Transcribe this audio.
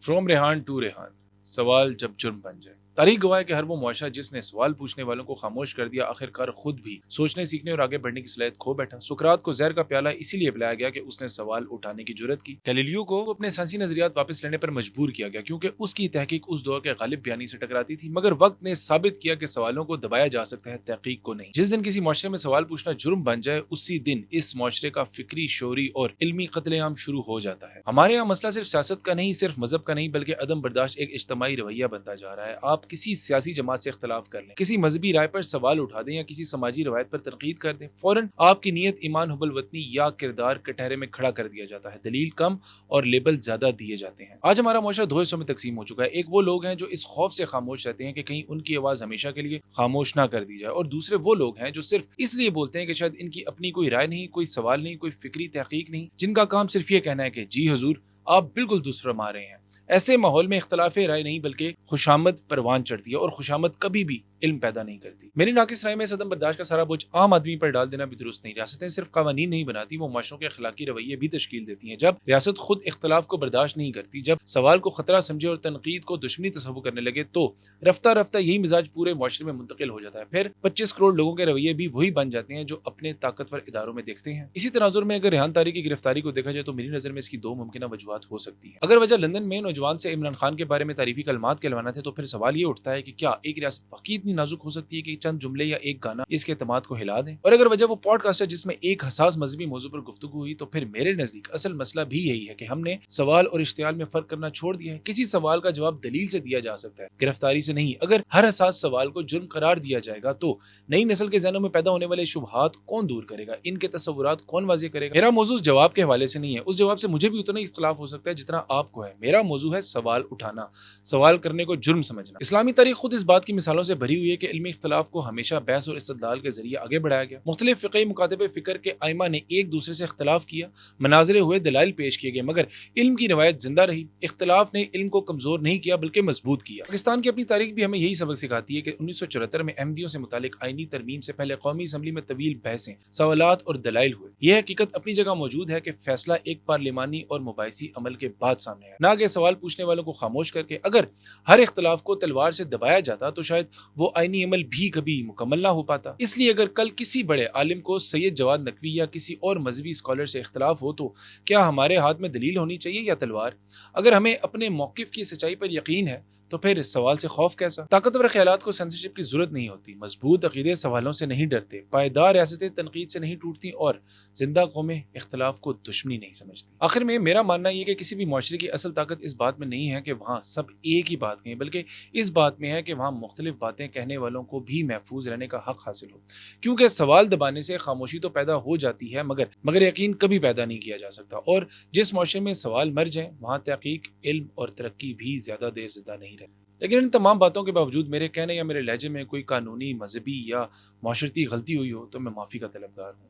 From Rehan to Rehan, सवाल जब जुर्म बन जाए। तारीख गवाह है कि हर वो मुआशरा जिसने सवाल पूछने वालों को खामोश कर दिया आखिरकार खुद भी सोचने सीखने और आगे बढ़ने की सलाहियत खो बैठा। सुकरात को जहर का प्याला इसीलिए पिलाया गया कि उसने सवाल उठाने की जुर्रत की। गैलीलियो को अपने साइंसी नजरियात वापस लेने पर मजबूर किया गया क्योंकि उसकी तहकीक उस दौर के गालिब बयानी से टकराती थी, मगर वक्त ने साबित किया कि सवालों को दबाया जा सकता है, तहकीक को नहीं। जिस दिन किसी मुआशरे में सवाल पूछना जुर्म बन जाए उसी दिन इस मुआशरे का फिक्री, शोरी और इल्मी कत्लेआम शुरू हो जाता है। हमारे यहाँ मसला सिर्फ सियासत का नहीं, सिर्फ मजहब का नहीं, बल्कि अदम बर्दाश्त एक इज्तमाई रवैया बनता जा रहा है। आप किसी सियासी जमात से इख्तलाफ कर लें, किसी मजहबी राय पर सवाल उठा दें या किसी समाजी रवायत पर तनकीद कर दें, फौरन आपकी नीयत, ईमान, हुब्बुल वतनी या किरदार कटहरे में खड़ा कर दिया जाता है। दलील कम और लेबल ज्यादा दिए जाते हैं। आज हमारा मुआशरा दो हिस्सों में तकसीम हो चुका है। एक वो लोग हैं जो इस खौफ से खामोश रहते हैं कि कहीं उनकी आवाज हमेशा के लिए खामोश ना कर दी जाए, और दूसरे वो लोग हैं जो सिर्फ इसलिए बोलते हैं कि शायद इनकी अपनी कोई राय नहीं, कोई सवाल नहीं, कोई फिक्री तहकीक नहीं, जिनका काम सिर्फ ये कहना है कि जी हजूर, आप बिल्कुल दुरुस्त फरमा रहे हैं। ऐसे माहौल में इख्तलाफ राय नहीं बल्कि खुशामद परवान चढ़ती है, और खुशामद कभी भी इल्म पैदा नहीं करती। मेरी नाकिस राय में सदम बर्दाश्त का सारा बोझ आम आदमी पर डाल देना भी दुरुस्त नहीं। रियासतें सिर्फ कानून नहीं बनाती, वो माशरों के अखलाकी रवैये भी तश्कील देती हैं। जब रियासत खुद इख्तलाफ को बर्दाश्त नहीं करती, जब सवाल को खतरा समझे और तनकीद को दुश्मनी तस्वुर करने लगे, तो रफ्ता रफ्ता यही मिजाज पूरे माशरे में मुंतकिल हो जाता है। फिर 25 करोड़ लोगों के रवैये भी वही बन जाते हैं जो अपने ताकतवर इदारों में देखते हैं। इसी तनाजुर में अगर रेहान तारी की गिरफ्तारी को देखा जाए तो मेरी नजर में इसकी दो मुमकिन वजूहात हो सकती है। अगर वजह लंदन में नौजवान से इमरान खान के बारे में तारीफी कलमात कहलवाना थे, तो फिर सवाल ये उठता है कि क्या एक रियासत वाकई इतनी नाजुक हो सकती है कि चंद जुमले या एक गाना इसके एतमाद को हिला दें? और अगर वजह वो पॉडकास्ट है जिसमें एक हसास मजहबी मौजू पर गुफ्तगू हुई, तो फिर मेरे नजदीक असल मसला भी यही है कि हमने सवाल और इश्तियाल में फर्क करना छोड़ दिया है। किसी सवाल का जवाब दलील से दिया जा सकता है, गिरफ्तारी से नहीं। अगर हर हसास सवाल को जुर्म करार दिया जाएगा तो नई नस्ल के ज़हनों में पैदा होने वाले शुबहात कौन दूर करेगा, इनके तस्वुरात कौन वाज़ेह करेगा? मेरा मौजूद जवाब के हवाले से नहीं है, उस जवाब से मुझे भी उतना ही इख्तलाफ हो सकता है जितना आपको है। मेरा मौजू है सवाल उठाना, सवाल करने को जुर्म समझना। इस्लामी तारीख खुद इस बात की मिसालों से भरी हुई है कि इल्मी इख्तलाफ को हमेशा बहस और इस्तदलाल के जरिए आगे बढ़ाया गया। मुख्तलिफ फ़िक़ही मुकातबे फ़िक्र के आइमा ने एक दूसरे से इख्तलाफ किया, मनाज़रे हुए, दलाइल पेश किए गए, मगर इल्म की रवायत जिंदा रही। इख्तलाफ ने इल्म को कमजोर नहीं किया बल्कि मजबूत किया। पाकिस्तान की अपनी तारीख भी हमें यही सबक सिखाती है कि 1974 में अहमदियों से मुतालिक आईनी तरमीम से पहले कौमी असम्बली में तवील बहसें, सवालात और दलाइल हुए। यह हकीकत अपनी जगह मौजूद है कि फैसला एक पार्लिमानी और मुबाइसी अमल के बाद सामने आया, ना कि सवाल पूछने वालों को खामोश करके। अगर हर इख्तलाफ को तलवार से दबाया जाता तो शायद वो आईनी अमल भी कभी मुकम्मल ना हो पाता। इसलिए अगर कल किसी बड़े आलिम को सैयद जवाद नकवी या किसी और मजहबी स्कॉलर से इख्तलाफ हो, तो क्या हमारे हाथ में दलील होनी चाहिए या तलवार? अगर हमें अपने मौकिफ की सच्चाई पर यकीन है तो फिर सवाल से खौफ कैसा? ताकतवर ख्यालात को सेंसरशिप की जरूरत नहीं होती, मजबूत अकीदे सवालों से नहीं डरते, पायदार रियासतें तनकीद से नहीं टूटती, और जिंदा कौमें इख्तलाफ को दुश्मनी नहीं समझती। आखिर में मेरा मानना यह कि किसी भी मुआशरे की असल ताकत इस बात में नहीं है कि वहाँ सब एक ही बात कहें, बल्कि इस बात में है कि वहाँ मुख्तलिफ बातें कहने वालों को भी महफूज रहने का हक हासिल हो। क्योंकि सवाल दबाने से खामोशी तो पैदा हो जाती है, मगर यकीन कभी पैदा नहीं किया जा सकता। और जिस मुआशरे में सवाल मर जाए वहाँ तहकीक, इल्म और तरक्की भी ज्यादा देर जिंदा नहीं रहती। लेकिन इन तमाम बातों के बावजूद मेरे कहने या मेरे लहजे में कोई कानूनी, मजहबी या माशरती गलती हुई हो तो मैं माफ़ी का तलबगार हूँ।